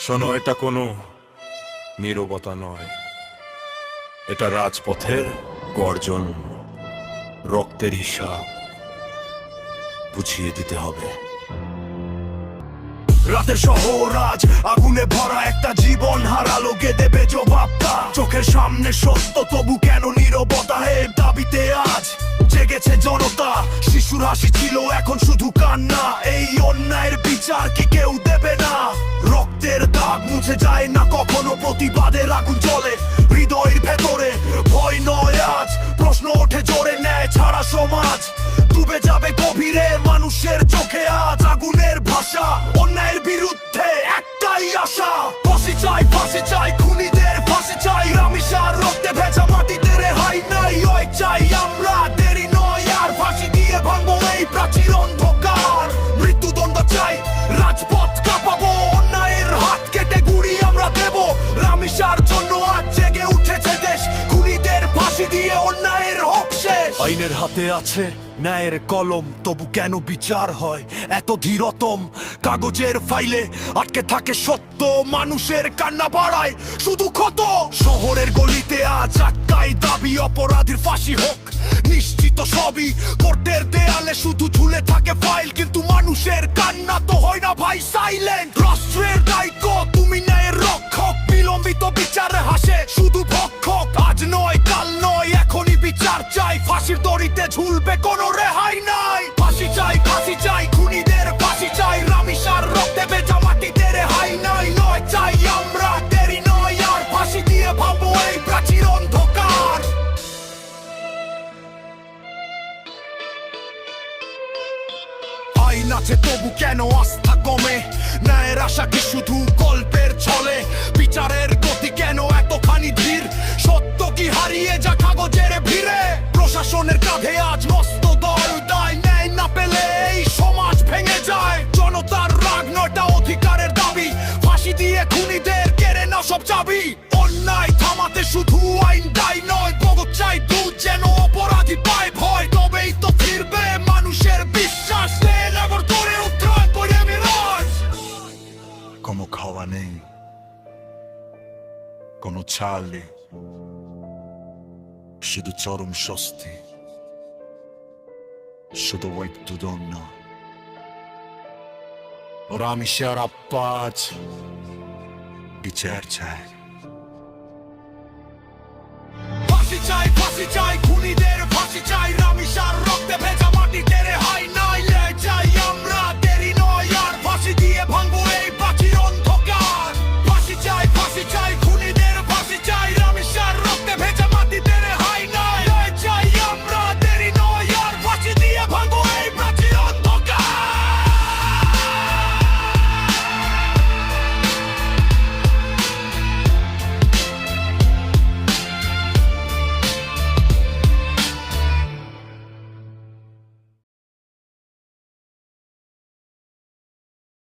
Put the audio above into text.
শোনো, এটা কোনো নীরবতা নয়, এটা রাজপথের গর্জন। রক্তের হিসাব বুঝিয়ে দিতে হবে। রাতের শহর আজ আগুনে ভরা, একটা জীবন হারালো, কে দেবে জবাবটা? চোখের সামনে সত্য, তবু কেন নীরবতা? এর দাবিতে আজ জেগেছে জনতা। শিশুর হাসি ছিল, এখন শুধু কান্না। এই অন্যায়ের বিচার কি কেউ দেবে না? রক্তের দাগ মুছে যায় না কখনো, প্রতিবাদের আগুন জ্বলে হৃদয়ের ভেতরে। ভয় নয় আজ, প্রশ্ন ওঠে জোরে, ন্যায় ছাড়া সমাজ ডুবে যাবে গভীরে। মানুষের চোখে আজ আগুনের ভাষা, অন্যায়ের বিরুদ্ধে একটাই আশা। ফাঁসি চাই খুনিদের, ফাঁসি চাই রামিসার রক্তে ভেজা মাটিতে রেহাই নাই। ওই চাই আমরা, দেরি নয় আর, ফাঁসি দিয়ে ভাঙবো এই প্রাচীর অন্ধকার। মৃত্যুদণ্ড চাই, রাজপথ কাঁপাবো, অন্যায়ের হাত কেটে গুড়ি আমরা দেব। রামিসার জন্য আজ জেগে উঠেছে দেশ, খুনিদের ফাঁসি দিয়ে অন্যায়ের হোক শেষ। আইনের হাতে আছে ন্যায়ের কলম, তবু কেন বিচার হয় এত ধীরতম? কাগজের ফাইলে আটকে থাকে সত্য, মানুষের কান্না বাড়ায় শুধু ক্ষত। শহরের গলিতে আজ একটাই দাবি, অপরাধীর ফাঁসি হোক নিশ্চিত সবই। কোর্টের দেয়ালে শুধু ঝুলে থাকে ফাইল, কিন্তু মানুষের কান্না তো হয় না ভাই সাইলেন্ট। রাষ্ট্রের দায়িত্ব, তুমি ন্যায়ের রক্ষক, বিলম্বিত বিচারে হাসে শুধু ভক্ষক। আজ নয় কাল নয়, এখনই বিচার চাই, ফাঁসির দড়িতে ঝুলবে কোনো রেহাই নাই। ফাঁসি চাই খুনিদের, ফাঁসি চাই রামিসার রক্তে ভেজা মাটিতে রেহাই নাই। নয় চাই আমরা, দেরি নয় আর, ফাঁসি দিয়ে ভাবো এই প্রাচীর অন্ধকার। আইন আছে তবু কেন আস্থা কমে? ন্যায়ের আশা কি শুধু গল্পের ছলে? বিচারের গতি কেন এতখানি ধীর? সত্য কি হারিয়ে যা কাগজের ভিড়ে? প্রশাসনের কাঁধে আজ মস্ত দল দায়, ন্যায় না পেলে এই সমাজ ভেঙে যায়। জনতার রাগ নয়টা অধিকারের দাবি, ফাঁসি দিয়ে খুনিদের কেড়ে না সব চাবি। অন্যায় থামাতে শুধু আইন দায় নয়, ভগৎ চাই দুধ যেন অপরাধী পায় ভয়। তবেই তো ফিরবে মানুষের বিশ্বাস, করে উত্তরায়ণ করে মিরাজ। কোনো খাওয়া নেই, কোনো ছাল নেই, শুধু চরম স্বস্তি, শুধু একটু দন্য। রামিসার আপ্পাজ বিচার চায়। ফাঁসি চাই খুনিদের, ফাঁসি চাই রামিসার রক্তে ভেজা মাটিতে